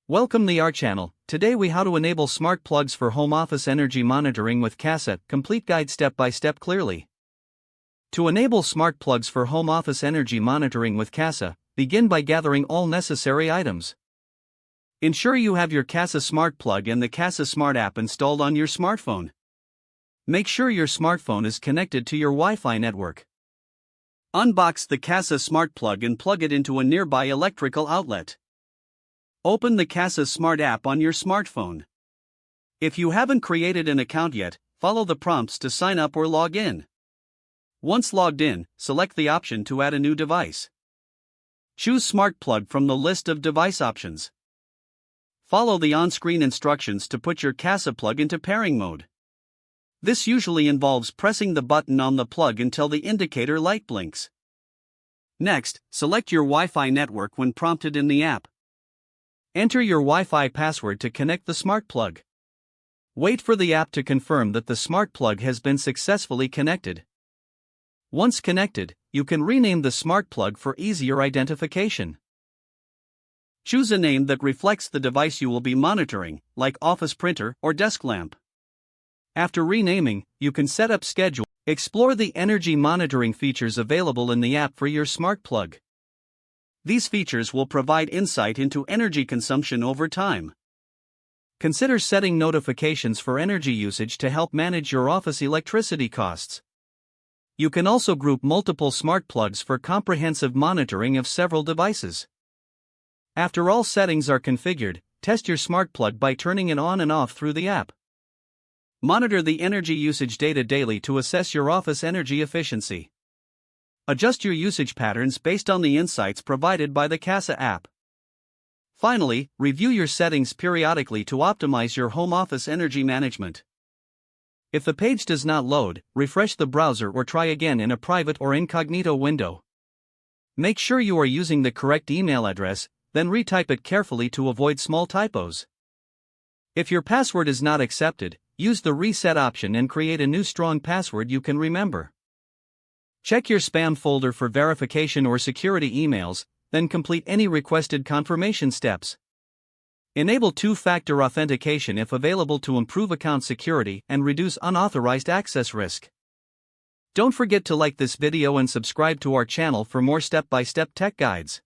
Welcome to our channel. Today we how to enable smart plugs for home office energy monitoring with Kasa. Complete guide step by step clearly. To enable smart plugs for home office energy monitoring with Kasa, begin by gathering all necessary items. Ensure you have your Kasa smart plug and the Kasa smart app installed on your smartphone. Make sure your smartphone is connected to your Wi-Fi network. Unbox the Kasa smart plug and plug it into a nearby electrical outlet. Open the Kasa Smart app on your smartphone. If you haven't created an account yet, follow the prompts to sign up or log in. Once logged in, select the option to add a new device. Choose Smart Plug from the list of device options. Follow the on-screen instructions to put your Kasa plug into pairing mode. This usually involves pressing the button on the plug until the indicator light blinks. Next, select your Wi-Fi network when prompted in the app. Enter your Wi-Fi password to connect the smart plug. Wait for the app to confirm that the smart plug has been successfully connected. Once connected, you can rename the smart plug for easier identification. Choose a name that reflects the device you will be monitoring, like office printer or desk lamp. After renaming, you can set up schedule. Explore the energy monitoring features available in the app for your smart plug. These features will provide insight into energy consumption over time. Consider setting notifications for energy usage to help manage your office electricity costs. You can also group multiple smart plugs for comprehensive monitoring of several devices. After all settings are configured, test your smart plug by turning it on and off through the app. Monitor the energy usage data daily to assess your office energy efficiency. Adjust your usage patterns based on the insights provided by the Kasa app. Finally, review your settings periodically to optimize your home office energy management. If the page does not load, refresh the browser or try again in a private or incognito window. Make sure you are using the correct email address, then retype it carefully to avoid small typos. If your password is not accepted, use the reset option and create a new strong password you can remember. Check your spam folder for verification or security emails, then complete any requested confirmation steps. Enable two-factor authentication if available to improve account security and reduce unauthorized access risk. Don't forget to like this video and subscribe to our channel for more step-by-step tech guides.